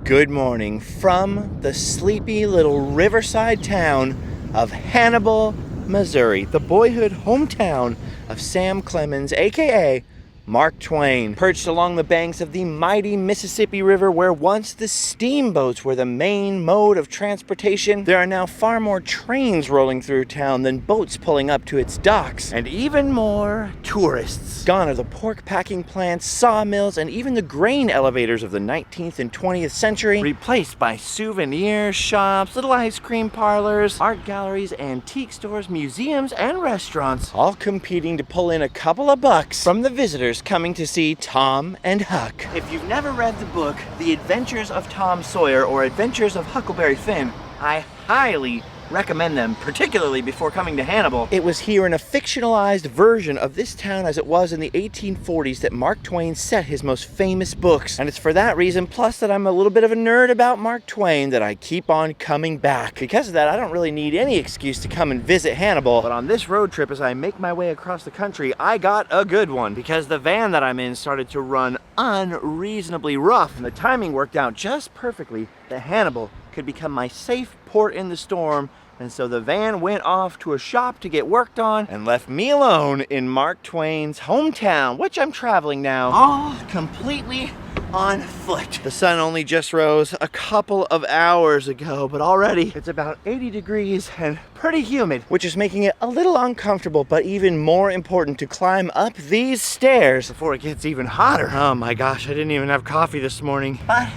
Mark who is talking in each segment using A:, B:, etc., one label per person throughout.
A: Good morning from the sleepy little riverside town of Hannibal, Missouri, the boyhood hometown of Sam Clemens, aka Mark Twain, perched along the banks of the mighty Mississippi River where once the steamboats were the main mode of transportation. There are now far more trains rolling through town than boats pulling up to its docks, and even more tourists. Gone are the pork packing plants, sawmills, and even the grain elevators of the 19th and 20th century, replaced by souvenir shops, little ice cream parlors, art galleries, antique stores, museums, and restaurants, all competing to pull in a couple of bucks from the visitors coming to see Tom and Huck. If you've never read the book, The Adventures of Tom Sawyer or Adventures of Huckleberry Finn, I highly recommend them, particularly before coming to Hannibal. It was here in a fictionalized version of this town as it was in the 1840s that Mark Twain set his most famous books. And it's for that reason, plus that I'm a little bit of a nerd about Mark Twain, that I keep on coming back. Because of that, I don't really need any excuse to come and visit Hannibal. But on this road trip, as I make my way across the country, I got a good one, because the van that I'm in started to run unreasonably rough, and the timing worked out just perfectly that Hannibal could become my safe port in the storm. And so the van went off to a shop to get worked on and left me alone in Mark Twain's hometown, which I'm traveling now, all completely on foot. The sun only just rose a couple of hours ago, but already it's about 80 degrees and pretty humid, which is making it a little uncomfortable, but even more important to climb up these stairs before it gets even hotter. Oh my gosh, I didn't even have coffee this morning. But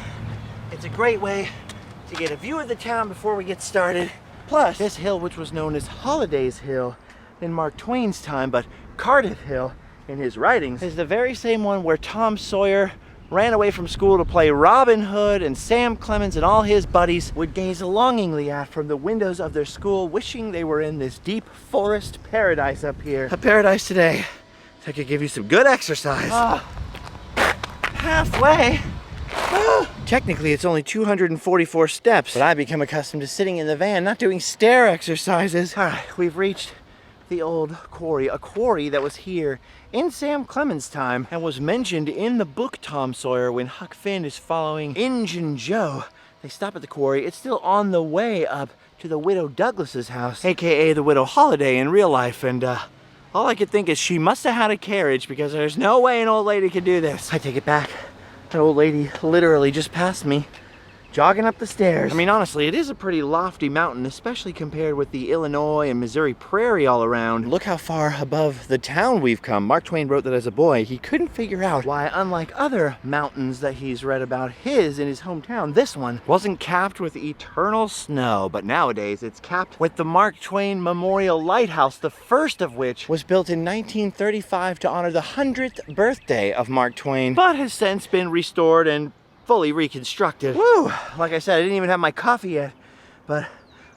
A: it's a great way to get a view of the town before we get started. Plus, this hill, which was known as Holiday's Hill in Mark Twain's time, but Cardiff Hill in his writings, is the very same one where Tom Sawyer ran away from school to play Robin Hood, and Sam Clemens and all his buddies would gaze longingly at from the windows of their school, wishing they were in this deep forest paradise up here. A paradise today that could give you some good exercise. Halfway. Technically, it's only 244 steps, but I become accustomed to sitting in the van, not doing stair exercises. All right, we've reached the old quarry, a quarry that was here in Sam Clemens' time and was mentioned in the book Tom Sawyer when Huck Finn is following Injun Joe. They stop at the quarry. It's still on the way up to the widow Douglas's house, aka the widow Holiday in real life, and all I could think is she must have had a carriage, because there's no way an old lady could do this. I take it back. That old lady literally just passed me, jogging up the stairs. I mean, honestly, it is a pretty lofty mountain, especially compared with the Illinois and Missouri prairie all around. Look how far above the town we've come. Mark Twain wrote that as a boy, he couldn't figure out why, unlike other mountains that he's read about in his hometown, this one wasn't capped with eternal snow. But nowadays, it's capped with the Mark Twain Memorial Lighthouse, the first of which was built in 1935 to honor the 100th birthday of Mark Twain, but has since been restored and fully reconstructed. Woo! Like I said, I didn't even have my coffee yet, but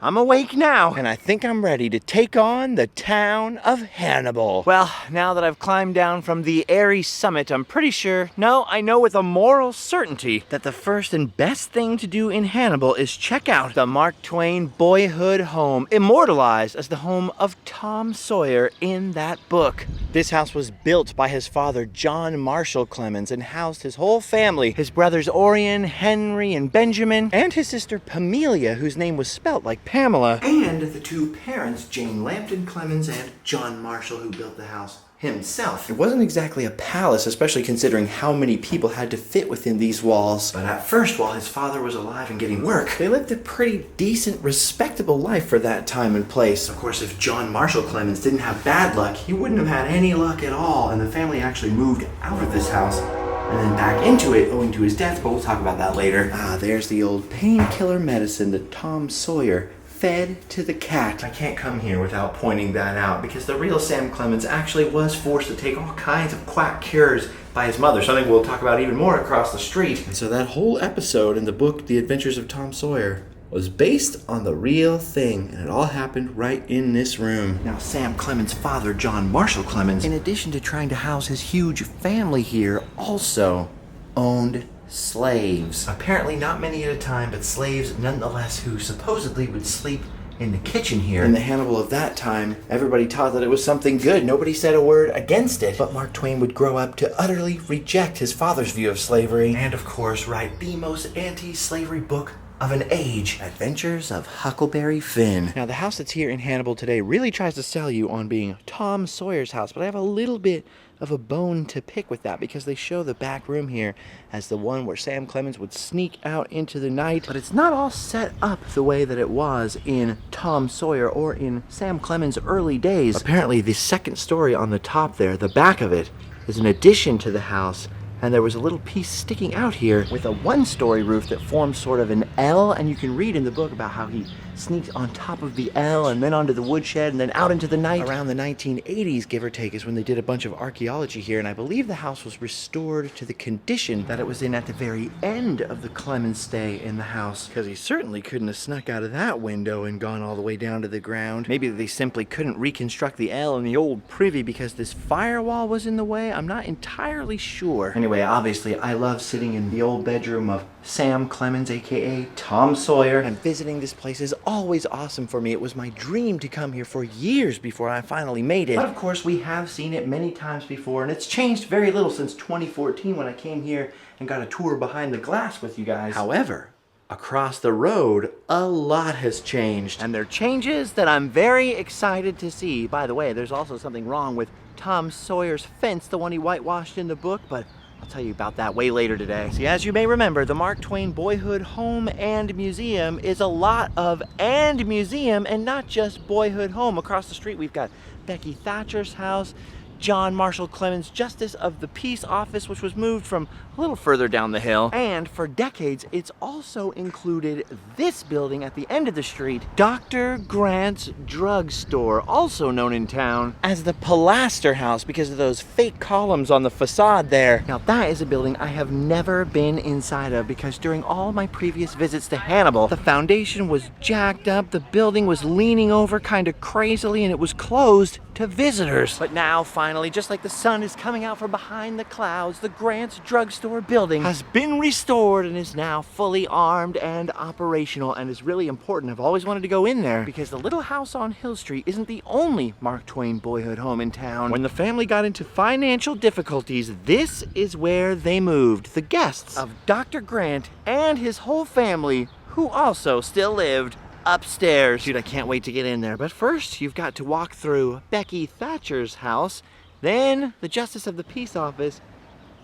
A: I'm awake now, and I think I'm ready to take on the town of Hannibal. Well, now that I've climbed down from the airy summit, I'm pretty sure, no, I know with a moral certainty, that the first and best thing to do in Hannibal is check out the Mark Twain boyhood home, immortalized as the home of Tom Sawyer in that book. This house was built by his father, John Marshall Clemens, and housed his whole family, his brothers Orion, Henry, and Benjamin, and his sister Pamelia, whose name was spelt like Pamela, and the two parents, Jane Lambton Clemens and John Marshall, who built the house himself. It wasn't exactly a palace, especially considering how many people had to fit within these walls. But at first, while his father was alive and getting work, they lived a pretty decent, respectable life for that time and place. Of course, if John Marshall Clemens didn't have bad luck, he wouldn't have had any luck at all, and the family actually moved out of this house and then back into it owing to his death, but we'll talk about that later. There's the old painkiller medicine that Tom Sawyer fed to the cat. I can't come here without pointing that out, because the real Sam Clemens actually was forced to take all kinds of quack cures by his mother, something we'll talk about even more across the street. And so that whole episode in the book The Adventures of Tom Sawyer was based on the real thing, and it all happened right in this room. Now, Sam Clemens' father, John Marshall Clemens, in addition to trying to house his huge family here, also owned slaves. Apparently not many at a time, but slaves nonetheless, who supposedly would sleep in the kitchen here. In the Hannibal of that time, everybody taught that it was something good. Nobody said a word against it. But Mark Twain would grow up to utterly reject his father's view of slavery and, of course, write the most anti-slavery book of an age, Adventures of Huckleberry Finn. Now, the house that's here in Hannibal today really tries to sell you on being Tom Sawyer's house, but I have a little bit of a bone to pick with that because they show the back room here as the one where Sam Clemens would sneak out into the night, but it's not all set up the way that it was in Tom Sawyer or in Sam Clemens' early days. Apparently, the second story on the top there, the back of it, is an addition to the house, and there was a little piece sticking out here with a one-story roof that forms sort of an L, and you can read in the book about how he sneaks on top of the L and then onto the woodshed and then out into the night. Around the 1980s, give or take, is when they did a bunch of archaeology here, and I believe the house was restored to the condition that it was in at the very end of the Clemens stay in the house, because he certainly couldn't have snuck out of that window and gone all the way down to the ground. Maybe they simply couldn't reconstruct the L in the old privy because this firewall was in the way. I'm not entirely sure. Anyway, obviously, I love sitting in the old bedroom of Sam Clemens, aka Tom Sawyer, and visiting this place is always awesome for me. It was my dream to come here for years before I finally made it. But of course, we have seen it many times before, and it's changed very little since 2014 when I came here and got a tour behind the glass with you guys. However, across the road, a lot has changed. And they're changes that I'm very excited to see. By the way, there's also something wrong with Tom Sawyer's fence, the one he whitewashed in the book, but I'll tell you about that way later today. See, as you may remember, the Mark Twain Boyhood Home and Museum is a lot of and museum and not just Boyhood Home. Across the street, we've got Becky Thatcher's house, John Marshall Clemens Justice of the Peace Office, which was moved from a little further down the hill. And for decades, it's also included this building at the end of the street, Dr. Grant's Drugstore, also known in town as the Pilaster House because of those fake columns on the facade there. Now that is a building I have never been inside of because during all my previous visits to Hannibal, the foundation was jacked up, the building was leaning over kind of crazily, and it was closed to visitors. But now, finally, just like the sun is coming out from behind the clouds, the Grant's Drugstore building has been restored and is now fully armed and operational, and is really important. I've always wanted to go in there because the little house on Hill Street isn't the only Mark Twain boyhood home in town. When the family got into financial difficulties, this is where they moved. The guests of Dr. Grant and his whole family, who also still lived upstairs. Dude, I can't wait to get in there. But first, you've got to walk through Becky Thatcher's house, then the Justice of the Peace Office,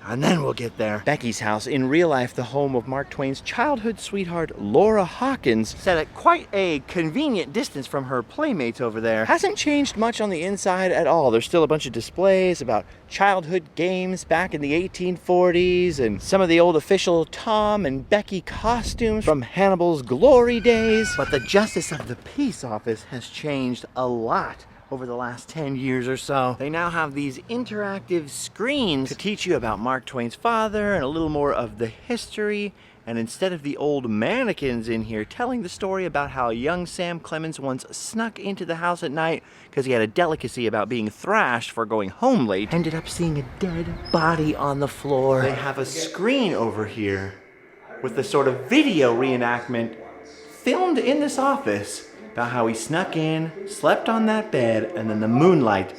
A: and then we'll get there. Becky's house, in real life the home of Mark Twain's childhood sweetheart, Laura Hawkins, set at quite a convenient distance from her playmates over there. Hasn't changed much on the inside at all. There's still a bunch of displays about childhood games back in the 1840s and some of the old official Tom and Becky costumes from Hannibal's glory days. But the Justice of the Peace Office has changed a lot over the last 10 years or so. They now have these interactive screens to teach you about Mark Twain's father and a little more of the history. And instead of the old mannequins in here telling the story about how young Sam Clemens once snuck into the house at night because he had a delicacy about being thrashed for going home late, ended up seeing a dead body on the floor. They have a screen over here with the sort of video reenactment filmed in this office about how he snuck in, slept on that bed, and then the moonlight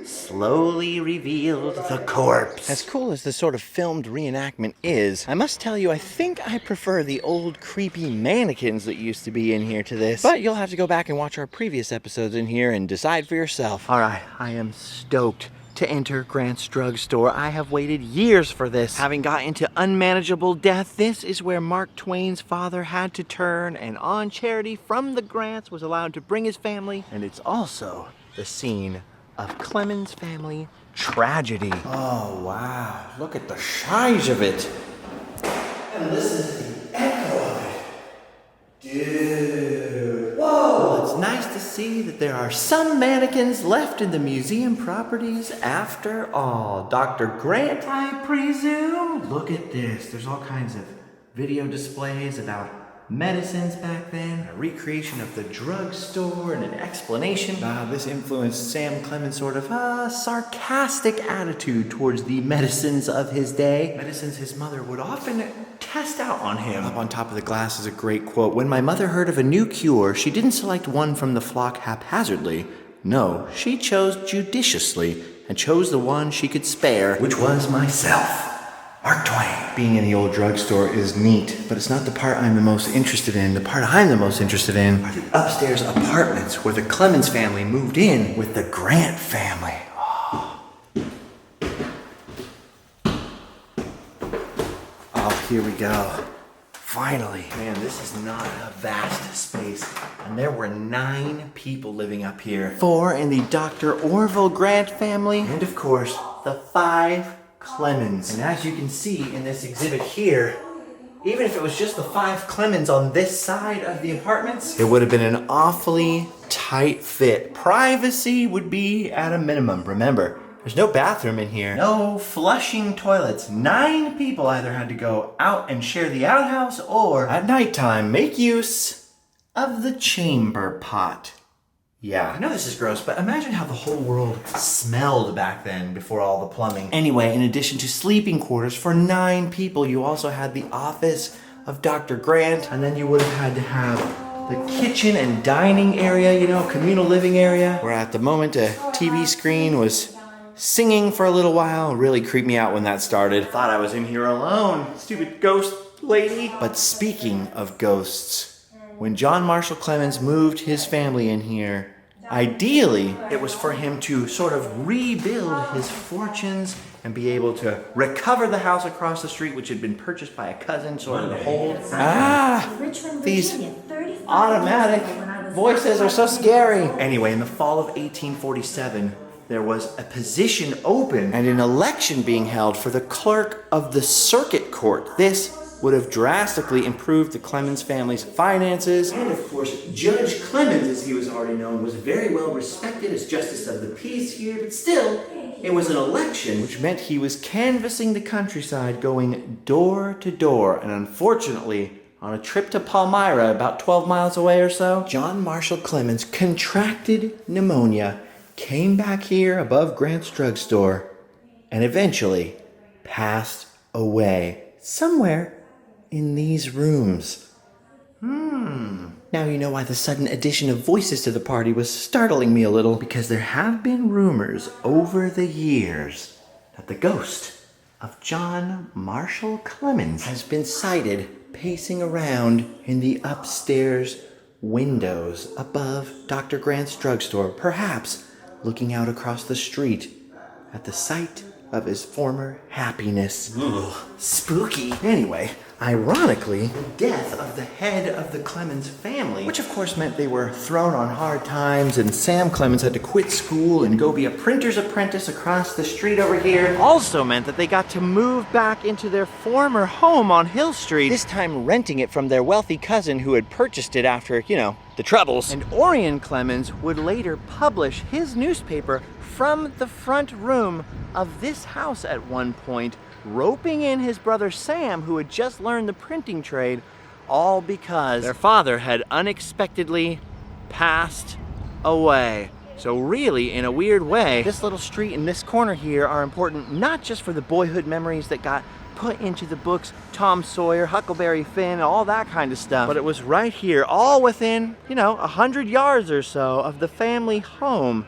A: slowly revealed the corpse. As cool as this sort of filmed reenactment is, I must tell you, I think I prefer the old creepy mannequins that used to be in here to this. But you'll have to go back and watch our previous episodes in here and decide for yourself. All right, I am stoked to enter Grant's Drugstore. I have waited years for this. Having got into unmanageable death, this is where Mark Twain's father had to turn, and on charity from the Grants was allowed to bring his family, and it's also the scene of Clemens' family tragedy. Oh wow, look at the size of it. And listen to the echo of it. Dude. Whoa! Well, it's nice to see that there are some mannequins left in the museum properties after all. Dr. Grant, I presume? Look at this. There's all kinds of video displays about medicines back then, a recreation of the drugstore, and an explanation about how this influenced Sam Clemens' sort of sarcastic attitude towards the medicines of his day. Medicines his mother would often passed out on him. Up on top of the glass is a great quote. When my mother heard of a new cure, she didn't select one from the flock haphazardly. No, she chose judiciously and chose the one she could spare, which was myself. Mark Twain. Being in the old drugstore is neat, but it's not the part I'm the most interested in. The part I'm the most interested in are the upstairs apartments where the Clemens family moved in with the Grant family. Oh, here we go. Finally. Man, this is not a vast space. And there were 9 people living up here. 4 in the Dr. Orville Grant family. And of course, the 5 Clemens. And as you can see in this exhibit here, even if it was just the 5 Clemens on this side of the apartments, it would have been an awfully tight fit. Privacy would be at a minimum. Remember, there's no bathroom in here. No flushing toilets. 9 people either had to go out and share the outhouse or at nighttime make use of the chamber pot. Yeah, I know this is gross, but imagine how the whole world smelled back then before all the plumbing. Anyway, in addition to sleeping quarters for 9 people, you also had the office of Dr. Grant, and then you would have had to have the kitchen and dining area, you know, communal living area, where at the moment a TV screen was singing for a little while. It really creeped me out when that started. Thought I was in here alone. Stupid ghost lady. But speaking of ghosts, when John Marshall Clemens moved his family in here, ideally, it was for him to sort of rebuild his fortunes and be able to recover the house across the street, which had been purchased by a cousin, sort of to hold. These automatic voices are so scary. Anyway, in the fall of 1847, there was a position open and an election being held for the clerk of the circuit court. This would have drastically improved the Clemens family's finances. And of course, Judge Clemens, as he was already known, was very well respected as justice of the peace here, but still, it was an election, which meant he was canvassing the countryside, going door to door, and unfortunately, on a trip to Palmyra, about 12 miles away or so, John Marshall Clemens contracted pneumonia, came back here above Grant's drugstore, and eventually passed away somewhere in these rooms. Now you know why the sudden addition of voices to the party was startling me a little, because there have been rumors over the years that the ghost of John Marshall Clemens has been sighted pacing around in the upstairs windows above Dr. Grant's drugstore, perhaps looking out across the street at the site of his former happiness. Ugh, spooky. Anyway, ironically, the death of the head of the Clemens family, which of course meant they were thrown on hard times and Sam Clemens had to quit school and go be a printer's apprentice across the street over here, also meant that they got to move back into their former home on Hill Street, this time renting it from their wealthy cousin who had purchased it after, you know, the troubles. And Orion Clemens would later publish his newspaper from the front room of this house at one point, roping in his brother Sam, who had just learned the printing trade, all because their father had unexpectedly passed away. So really, in a weird way, this little street and this corner here are important not just for the boyhood memories that got put into the books Tom Sawyer, Huckleberry Finn, all that kind of stuff, but it was right here, all within, 100 yards or so of the family home,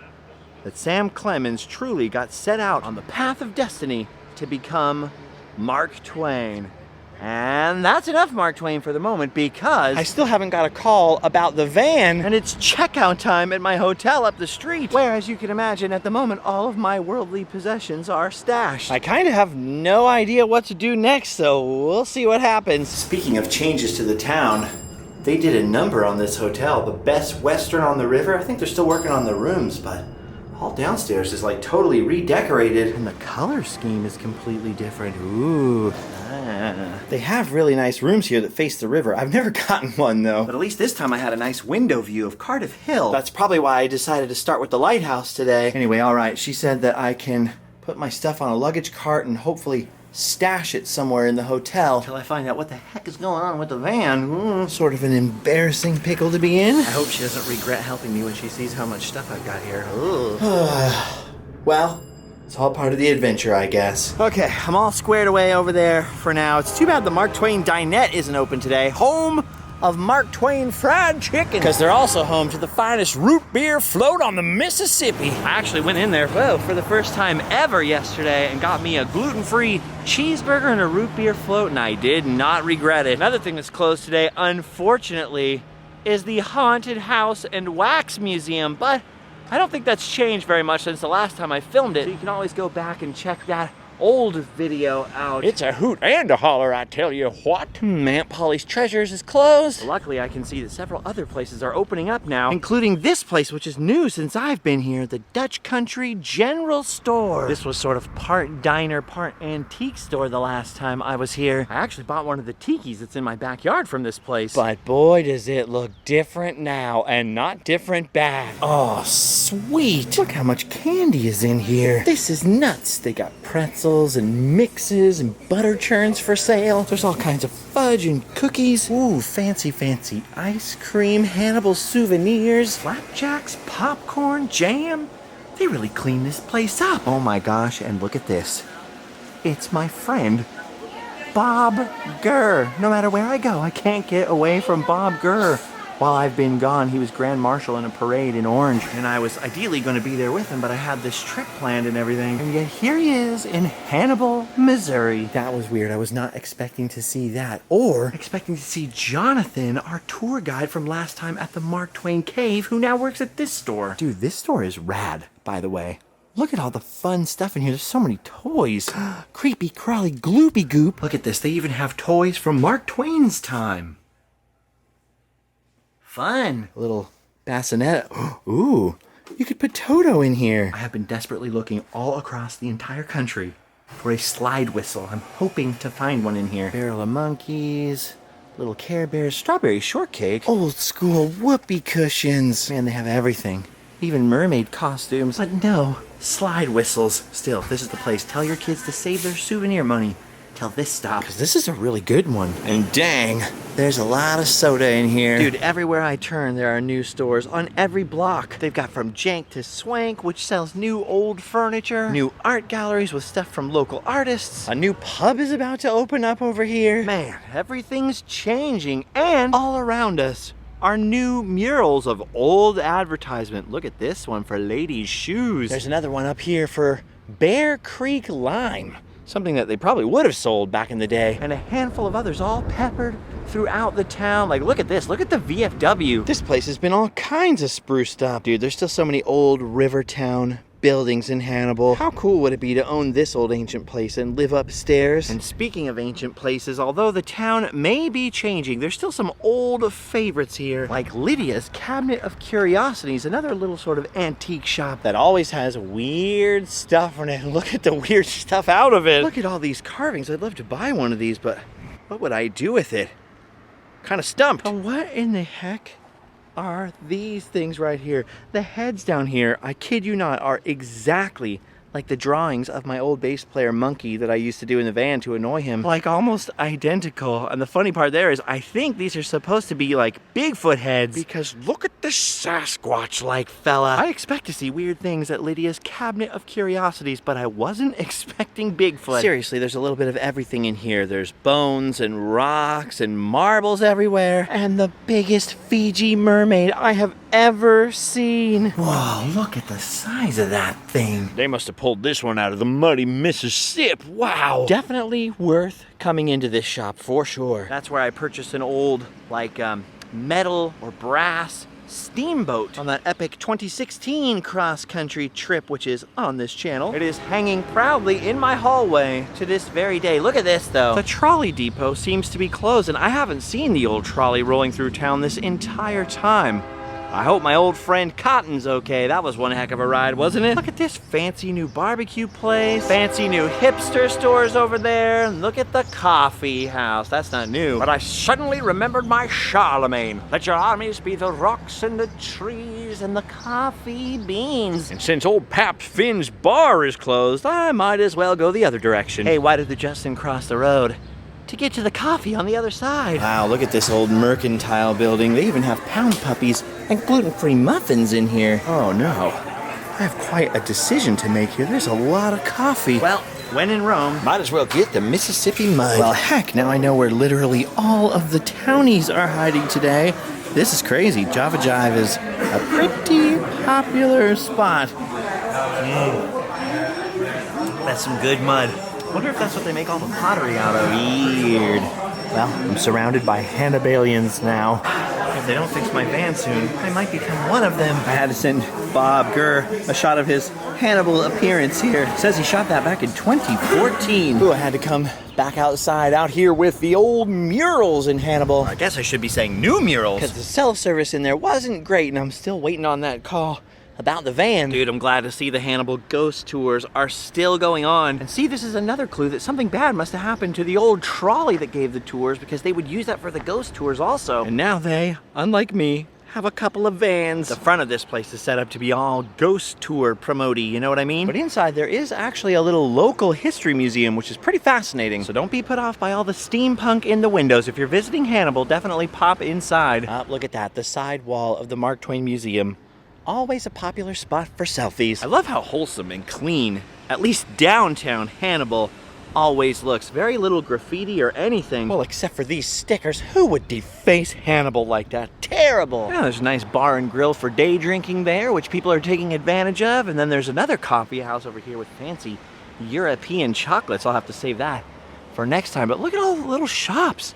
A: that Sam Clemens truly got set out on the path of destiny to become Mark Twain. And that's enough Mark Twain for the moment, because I still haven't got a call about the van, and it's checkout time at my hotel up the street, where, as you can imagine, at the moment, all of my worldly possessions are stashed. I kind of have no idea what to do next, so we'll see what happens. Speaking of changes to the town, they did a number on this hotel, the Best Western on the River. I think they're still working on the rooms, but all downstairs is like totally redecorated, and the color scheme is completely different. Ooh. They have really nice rooms here that face the river. I've never gotten one though, but at least this time I had a nice window view of Cardiff Hill. That's probably why I decided to start with the lighthouse today. Anyway, alright, she said that I can put my stuff on a luggage cart and hopefully stash it somewhere in the hotel until I find out what the heck is going on with the van. Sort of an embarrassing pickle to be in. I hope she doesn't regret helping me when she sees how much stuff I've got here. Well, It's all part of the adventure, I guess. Okay, I'm all squared away over there for now. It's too bad the Mark Twain Dinette isn't open today. Home of Mark Twain fried chicken. Because they're also home to the finest root beer float on the Mississippi. I actually went in there, for the first time ever yesterday and got me a gluten-free cheeseburger and a root beer float, and I did not regret it. Another thing that's closed today, unfortunately, is the Haunted House and Wax Museum, but I don't think that's changed very much since the last time I filmed it. So you can always go back and check that old video out. It's a hoot and a holler, I tell you what. Aunt Polly's Treasures is closed. Luckily, I can see that several other places are opening up now, including this place, which is new since I've been here, the Dutch Country General Store. This was sort of part diner, part antique store the last time I was here. I actually bought one of the tikis that's in my backyard from this place. But boy, does it look different now, and not different bad. Oh, sweet. Look how much candy is in here. This is nuts. They got pretzels and mixes and butter churns for sale. There's all kinds of fudge and cookies. Ooh, fancy ice cream, Hannibal souvenirs, flapjacks, popcorn, jam. They really cleaned this place up. Oh my gosh, and look at this. It's my friend, Bob Gurr. No matter where I go, I can't get away from Bob Gurr. While I've been gone, he was Grand Marshal in a parade in Orange, and I was ideally going to be there with him, but I had this trip planned and everything, and yet here he is in Hannibal, Missouri. That was weird. I was not expecting to see that, or expecting to see Jonathan, our tour guide from last time at the Mark Twain Cave, who now works at this store. Dude, this store is rad, by the way. Look at all the fun stuff in here. There's so many toys. Creepy, crawly, gloopy goop. Look at this. They even have toys from Mark Twain's time. Fun. A little bassinet. Ooh, you could put Toto in here. I have been desperately looking all across the entire country for a slide whistle. I'm hoping to find one in here. Barrel of monkeys, little Care Bears, strawberry shortcake, old school whoopee cushions. Man, they have everything. Even mermaid costumes. But no, slide whistles. Still, this is the place. Tell your kids to save their souvenir money till this stops. Because this is a really good one. And dang, there's a lot of soda in here. Dude, everywhere I turn, there are new stores on every block. They've got from jank to swank, which sells new old furniture, new art galleries with stuff from local artists. A new pub is about to open up over here. Man, everything's changing, and all around us are new murals of old advertisement. Look at this one for ladies' shoes. There's another one up here for Bear Creek Lime. Something that they probably would have sold back in the day. And a handful of others all peppered throughout the town. Like, look at this. Look at the VFW. This place has been all kinds of spruced up. Dude, there's still so many old Rivertown buildings in Hannibal. How cool would it be to own this old ancient place and live upstairs? And speaking of ancient places, although the town may be changing, there's still some old favorites here, like Lydia's Cabinet of Curiosities, another little sort of antique shop that always has weird stuff in it. Look at the weird stuff out of it. Look at all these carvings. I'd love to buy one of these, but what would I do with it? Kind of stumped. But what in the heck are these things right here? The heads down here, I kid you not, are exactly like the drawings of my old bass player Monkey that I used to do in the van to annoy him. Like almost identical. And the funny part there is I think these are supposed to be like Bigfoot heads, because look at this Sasquatch-like fella. I expect to see weird things at Lydia's Cabinet of Curiosities, but I wasn't expecting Bigfoot. Seriously, there's a little bit of everything in here. There's bones and rocks and marbles everywhere, and the biggest Fiji mermaid I have ever seen. Whoa, look at the size of that thing. They must have pulled this one out of the muddy Mississippi. Wow. Definitely worth coming into this shop for sure. That's where I purchased an old, like, metal or brass steamboat on that epic 2016 cross-country trip, which is on this channel. It is hanging proudly in my hallway to this very day. Look at this, though. The trolley depot seems to be closed, and I haven't seen the old trolley rolling through town this entire time. I hope my old friend Cotton's okay. That was one heck of a ride, wasn't it? Look at this fancy new barbecue place. Fancy new hipster stores over there. Look at the coffee house. That's not new. But I suddenly remembered my Charlemagne. Let your armies be the rocks and the trees and the coffee beans. And since old Pap Finn's bar is closed, I might as well go the other direction. Hey, why did the Justin cross the road? To get to the coffee on the other side. Wow, look at this old mercantile building. They even have pound puppies and gluten-free muffins in here. Oh no. I have quite a decision to make here. There's a lot of coffee. Well, when in Rome, might as well get the Mississippi mud. Well, heck, now I know where literally all of the townies are hiding today. This is crazy. Java Jive is a pretty popular spot. That's some good mud. Wonder if that's what they make all the pottery out of. Weird. Well, I'm surrounded by Hannibalians now. If they don't fix my van soon, I might become one of them. I had to send Bob Gurr a shot of his Hannibal appearance here. It says he shot that back in 2014. Ooh, I had to come back outside out here with the old murals in Hannibal. I guess I should be saying new murals, because the self-service in there wasn't great, and I'm still waiting on that call about the van. Dude, I'm glad to see the Hannibal ghost tours are still going on. And see, this is another clue that something bad must have happened to the old trolley that gave the tours, because they would use that for the ghost tours also. And now they, unlike me, have a couple of vans. The front of this place is set up to be all ghost tour promote-y, you know what I mean? But inside there is actually a little local history museum, which is pretty fascinating. So don't be put off by all the steampunk in the windows. If you're visiting Hannibal, definitely pop inside. Look at that, the side wall of the Mark Twain Museum. Always a popular spot for selfies. I love how wholesome and clean, at least downtown Hannibal, always looks. Very little graffiti or anything. Well, except for these stickers. Who would deface Hannibal like that? Terrible. Yeah, there's a nice bar and grill for day drinking there, which people are taking advantage of. And then there's another coffee house over here with fancy European chocolates. I'll have to save that for next time. But look at all the little shops.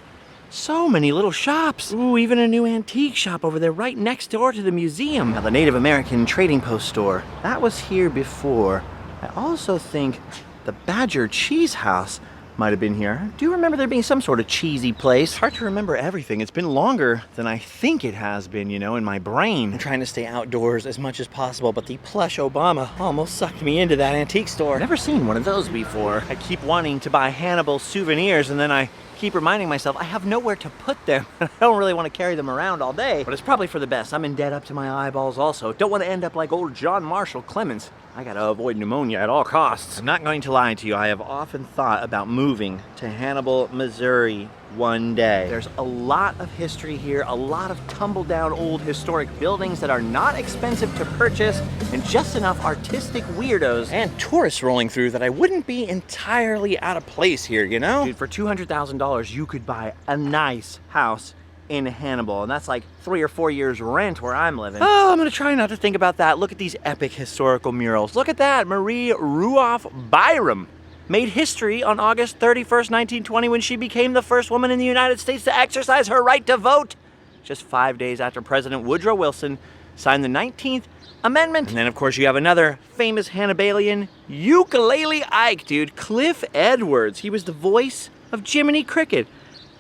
A: So many little shops. Ooh, even a new antique shop over there right next door to the museum. Now, the Native American Trading Post store, that was here before. I also think the Badger Cheese House might have been here. I do remember there being some sort of cheesy place. Hard to remember everything. It's been longer than I think it has been, you know, in my brain. I'm trying to stay outdoors as much as possible, but the plush Obama almost sucked me into that antique store. Never seen one of those before. I keep wanting to buy Hannibal souvenirs, and then I keep reminding myself I have nowhere to put them. I don't really want to carry them around all day, but it's probably for the best. I'm in debt up to my eyeballs also. Don't want to end up like old Samuel Clemens. I gotta avoid pneumonia at all costs. I'm not going to lie to you. I have often thought about moving to Hannibal, Missouri one day. There's a lot of history here, a lot of tumble down old historic buildings that are not expensive to purchase, and just enough artistic weirdos and tourists rolling through that I wouldn't be entirely out of place here, you know? Dude, for $200,000, you could buy a nice house in Hannibal, and that's like 3 or 4 years rent where I'm living. Oh, I'm gonna try not to think about that. Look at these epic historical murals. Look at that, Marie Ruoff Byram made history on August 31st, 1920, when she became the first woman in the United States to exercise her right to vote, just 5 days after President Woodrow Wilson signed the 19th Amendment. And then, of course, you have another famous Hannibalian, Ukulele Ike, dude, Cliff Edwards. He was the voice of Jiminy Cricket.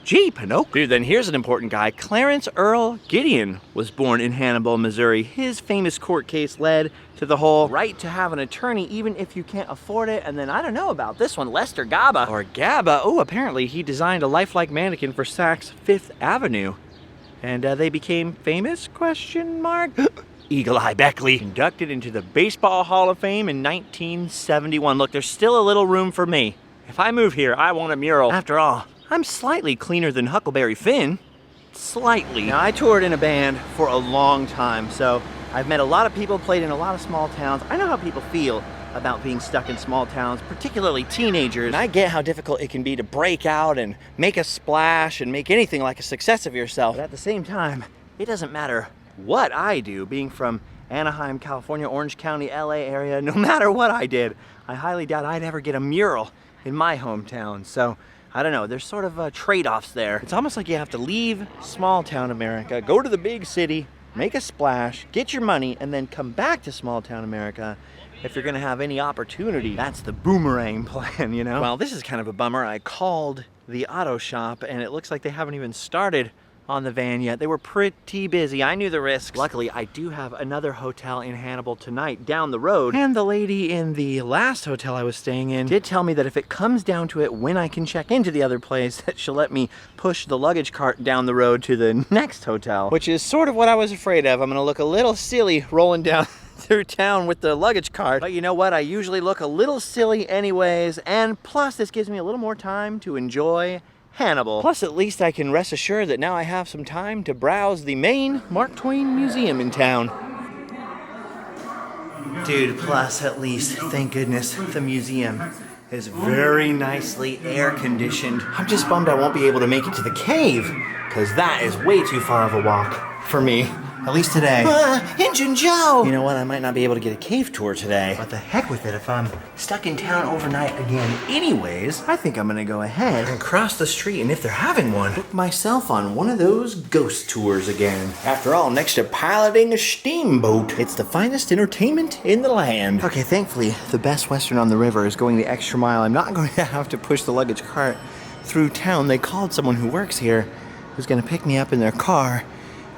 A: Gee, Pinocchio. Dude, then here's an important guy. Clarence Earl Gideon was born in Hannibal, Missouri. His famous court case led to the whole right to have an attorney even if you can't afford it. And then I don't know about this one, Lester Gaba. Or Gaba. Oh, apparently he designed a lifelike mannequin for Saks Fifth Avenue. And they became famous, question mark? Eagle Eye Beckley. Inducted into the Baseball Hall of Fame in 1971. Look, there's still a little room for me. If I move here, I want a mural. After all, I'm slightly cleaner than Huckleberry Finn. Slightly. Now, I toured in a band for a long time, so I've met a lot of people, played in a lot of small towns. I know how people feel about being stuck in small towns, particularly teenagers. And I get how difficult it can be to break out and make a splash and make anything like a success of yourself. But at the same time, it doesn't matter what I do, being from Anaheim, California, Orange County, LA area, no matter what I did, I highly doubt I'd ever get a mural in my hometown. So I don't know, there's sort of trade-offs there. It's almost like you have to leave small town America, go to the big city, make a splash, get your money, and then come back to small town America if you're gonna have any opportunity. That's the boomerang plan, you know? Well, this is kind of a bummer. I called the auto shop and it looks like they haven't even started on the van yet. They were pretty busy. I knew the risks. Luckily, I do have another hotel in Hannibal tonight down the road. And the lady in the last hotel I was staying in did tell me that if it comes down to it when I can check into the other place, that she'll let me push the luggage cart down the road to the next hotel, which is sort of what I was afraid of. I'm gonna look a little silly rolling down through town with the luggage cart. But you know what? I usually look a little silly anyways. And plus, this gives me a little more time to enjoy Hannibal. Plus, at least I can rest assured that now I have some time to browse the main Mark Twain Museum in town. Dude, plus at least, thank goodness, the museum is very nicely air conditioned. I'm just bummed I won't be able to make it to the cave, because that is way too far of a walk for me. At least today. Injun Joe! You know what? I might not be able to get a cave tour today. But the heck with it, if I'm stuck in town overnight again anyways, I think I'm gonna go ahead and cross the street, and if they're having one, book myself on one of those ghost tours again. After all, next to piloting a steamboat, it's the finest entertainment in the land. Okay, thankfully, the Best Western on the River is going the extra mile. I'm not going to have to push the luggage cart through town. They called someone who works here who's gonna pick me up in their car,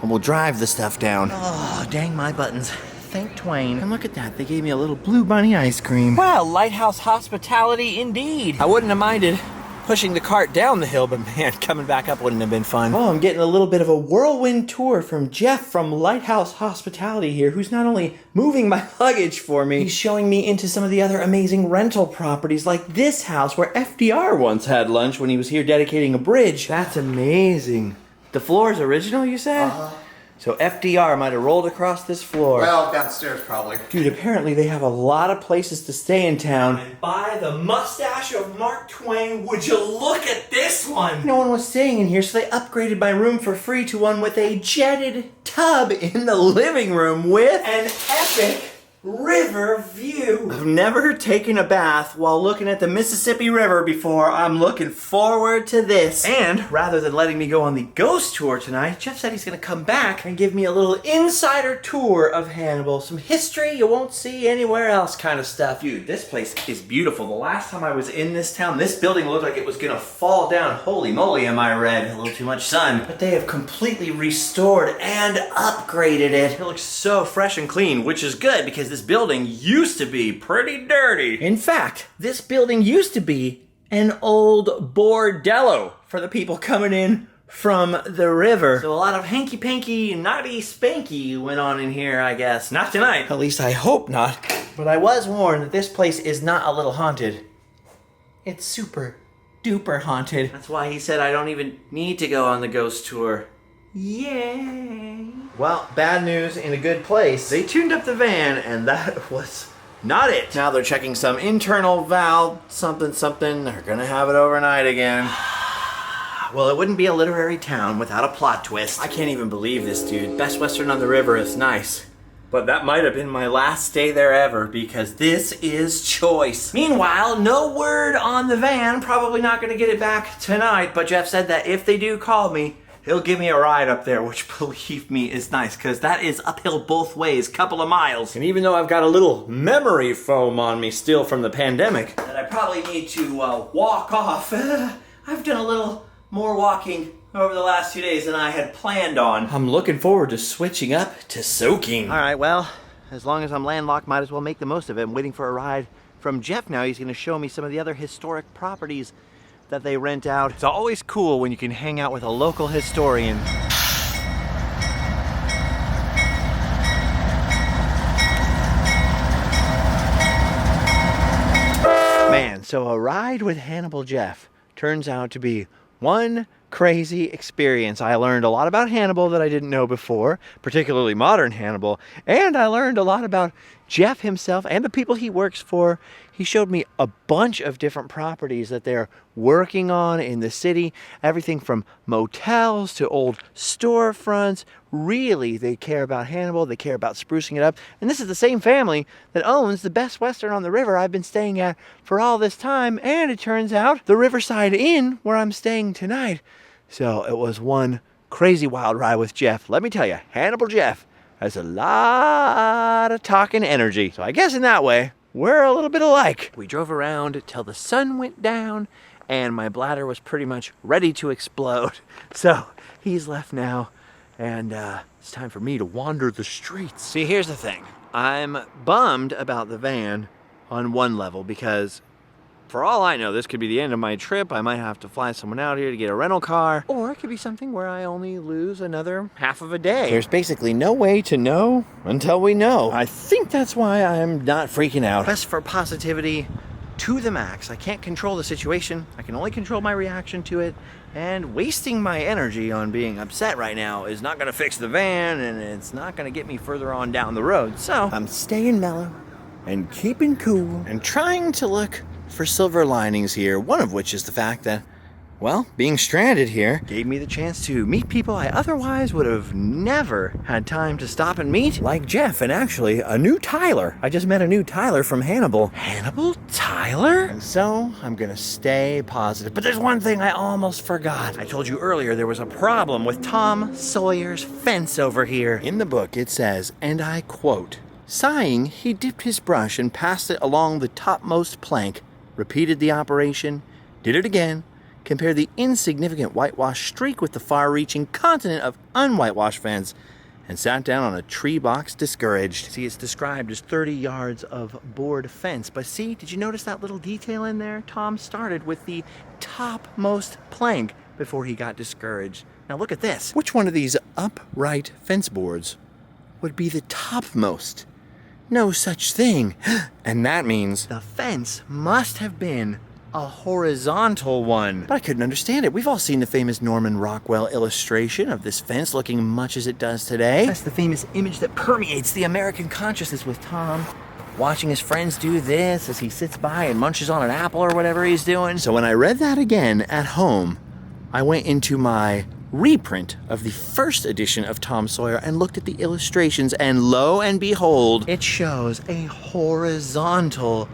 A: and we'll drive the stuff down. Oh, dang my buttons. Thank Twain. And look at that, they gave me a little Blue Bunny ice cream. Well, lighthouse hospitality indeed. I wouldn't have minded pushing the cart down the hill, but man, coming back up wouldn't have been fun. Oh, I'm getting a little bit of a whirlwind tour from Jeff from Lighthouse Hospitality here, who's not only moving my luggage for me, he's showing me into some of the other amazing rental properties, like this house where FDR once had lunch when he was here dedicating a bridge. That's amazing. The floor is original, you said? Uh-huh. So FDR might have rolled across this floor.
B: Well, downstairs probably.
A: Dude, apparently they have a lot of places to stay in town. And by the mustache of Mark Twain, would you look at this one? No one was staying in here, so they upgraded my room for free to one with a jetted tub in the living room with an epic river view. I've never taken a bath while looking at the Mississippi River before. I'm looking forward to this. And rather than letting me go on the ghost tour tonight, Jeff said he's gonna come back and give me a little insider tour of Hannibal. Some history you won't see anywhere else kind of stuff. Dude, this place is beautiful. The last time I was in this town, this building looked like it was gonna fall down. Holy moly, am I red? A little too much sun. But they have completely restored and upgraded it. It looks so fresh and clean, which is good because this building used to be pretty dirty. In fact, this building used to be an old bordello for the people coming in from the river. So a lot of hanky-panky, naughty-spanky went on in here, I guess. Not tonight. At least I hope not. But I was warned that this place is not a little haunted. It's super duper haunted. That's why he said I don't even need to go on the ghost tour. Yay! Well, bad news in a good place. They tuned up the van, and that was not it. Now they're checking some internal valve, something. They're gonna have it overnight again. Well, it wouldn't be a literary town without a plot twist. I can't even believe this, dude. Best Western on the River is nice, but that might have been my last stay there ever, because this is choice. Meanwhile, no word on the van. Probably not gonna get it back tonight, but Jeff said that if they do call me, he'll give me a ride up there, which, believe me, is nice, because that is uphill both ways, couple of miles. And even though I've got a little memory foam on me still from the pandemic that I probably need to walk off, I've done a little more walking over the last 2 days than I had planned on. I'm looking forward to switching up to soaking. All right, well, as long as I'm landlocked, might as well make the most of it. I'm waiting for a ride from Jeff now. He's going to show me some of the other historic properties that they rent out. It's always cool when you can hang out with a local historian. Man, so a ride with Hannibal Jeff turns out to be one crazy experience. I learned a lot about Hannibal that I didn't know before, particularly modern Hannibal, and I learned a lot about Jeff himself and the people he works for. He showed me a bunch of different properties that they're working on in the city. Everything from motels to old storefronts. Really, they care about Hannibal. They care about sprucing it up. And this is the same family that owns the Best Western on the River I've been staying at for all this time. And it turns out the Riverside Inn where I'm staying tonight. So it was one crazy wild ride with Jeff. Let me tell you, Hannibal Jeff has a lot of talking energy. So I guess in that way, we're a little bit alike. We drove around till the sun went down and my bladder was pretty much ready to explode. So he's left now and it's time for me to wander the streets. See, here's the thing. I'm bummed about the van on one level because for all I know, this could be the end of my trip. I might have to fly someone out here to get a rental car, or it could be something where I only lose another half of a day. There's basically no way to know until we know. I think that's why I'm not freaking out. Quest for positivity to the max. I can't control the situation. I can only control my reaction to it, and wasting my energy on being upset right now is not gonna fix the van, and it's not gonna get me further on down the road. So I'm staying mellow, and keeping cool and trying to look for silver linings here, one of which is the fact that, well, being stranded here gave me the chance to meet people I otherwise would have never had time to stop and meet, like Jeff and actually a new Tyler. I just met a new Tyler from Hannibal. Hannibal Tyler? And so I'm gonna stay positive. But there's one thing I almost forgot. I told you earlier there was a problem with Tom Sawyer's fence over here. In the book it says, and I quote, "Sighing, he dipped his brush and passed it along the topmost plank, repeated the operation, did it again, compare the insignificant whitewash streak with the far-reaching continent of unwhitewashed fence, and sat down on a tree box discouraged." See, it's described as 30 yards of board fence, but see, did you notice that little detail in there? Tom started with the topmost plank before he got discouraged. Now look at this. Which one of these upright fence boards would be the topmost? No such thing. And that means the fence must have been a horizontal one. But I couldn't understand it. We've all seen the famous Norman Rockwell illustration of this fence looking much as it does today. That's the famous image that permeates the American consciousness, with Tom watching his friends do this as he sits by and munches on an apple or whatever he's doing. So when I read that again at home, I went into my reprint of the first edition of Tom Sawyer and looked at the illustrations, and lo and behold, it shows a horizontal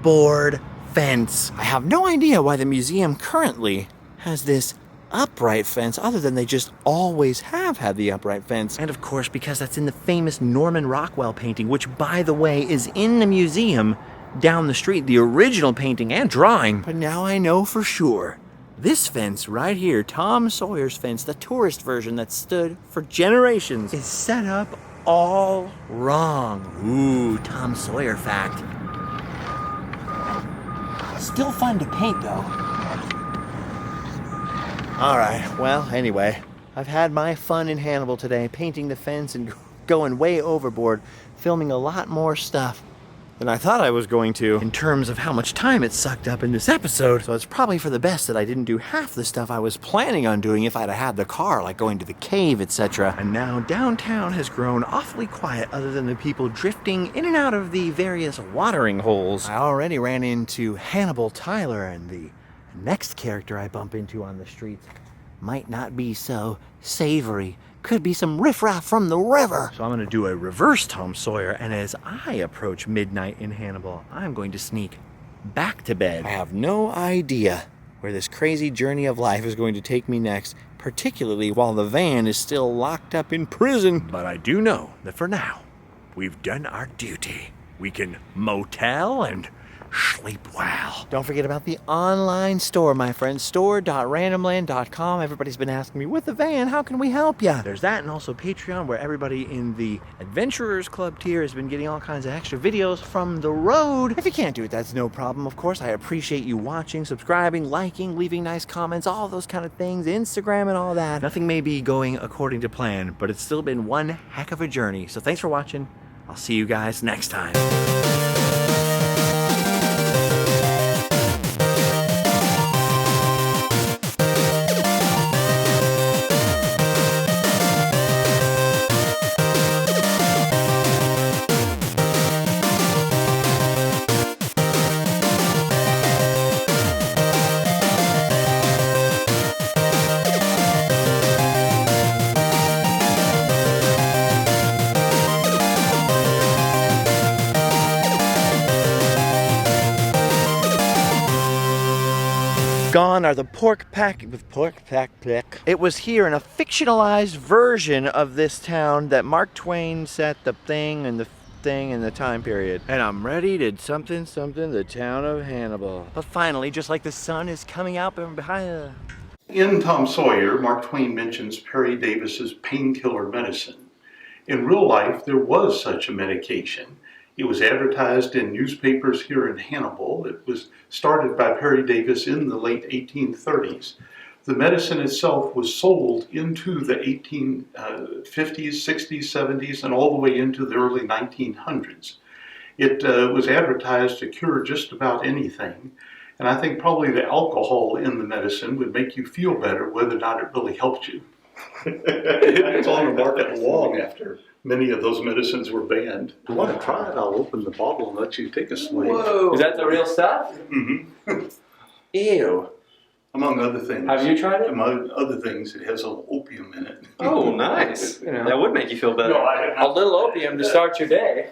A: board fence. I have no idea why the museum currently has this upright fence, other than they just always have had the upright fence. And of course, because that's in the famous Norman Rockwell painting, which, by the way, is in the museum down the street, the original painting and drawing. But now I know for sure. This fence right here, Tom Sawyer's fence, the tourist version that stood for generations, is set up all wrong. Ooh, Tom Sawyer fact. Still fun to paint, though. Alright, well, anyway, I've had my fun in Hannibal today, painting the fence and going way overboard, filming a lot more stuff than I thought I was going to in terms of how much time it sucked up in this episode. So it's probably for the best that I didn't do half the stuff I was planning on doing if I'd have had the car, like going to the cave, etc. And now downtown has grown awfully quiet, other than the people drifting in and out of the various watering holes. I already ran into Hannibal Tyler, and the next character I bump into on the streets might not be so savory. Could be some riffraff from the river. So I'm going to do a reverse Tom Sawyer, and as I approach midnight in Hannibal, I'm going to sneak back to bed. I have no idea where this crazy journey of life is going to take me next, particularly while the van is still locked up in prison. But I do know that for now, we've done our duty. We can motel and sleep well. Don't forget about the online store, my friends. store.randomland.com. Everybody's been asking me, with the van, how can we help you? There's that, and also Patreon, where everybody in the Adventurers Club tier has been getting all kinds of extra videos from the road. If you can't do it, that's no problem. Of course, I appreciate you watching, subscribing, liking, leaving nice comments, all those kind of things, Instagram and all that. Nothing may be going according to plan, but it's still been one heck of a journey. So thanks for watching. I'll see you guys next time. Gone are the pork pack with pork pack. It was here in a fictionalized version of this town that Mark Twain set the thing and the time period. And I'm ready to something, the town of Hannibal. But finally, just like the sun is coming out behind the...
B: In Tom Sawyer, Mark Twain mentions Perry Davis's painkiller medicine. In real life, there was such a medication. It was advertised in newspapers here in Hannibal. It was started by Perry Davis in the late 1830s. The medicine itself was sold into the 1850s, 60s, 70s, and all the way into the early 1900s. It was advertised to cure just about anything. And I think probably the alcohol in the medicine would make you feel better, whether or not it really helped you. It's on the market long after many of those medicines were banned. If you want to try it, I'll open the bottle and let you take a swig.
A: Whoa.
C: Is that the real stuff?
B: Mm-hmm.
A: Ew.
B: Among other things.
C: Have you tried it?
B: Among other things, it has a little opium in it.
C: Oh, nice.
A: You know.
C: That would make you feel better.
B: No, I have
C: A little opium to start your day.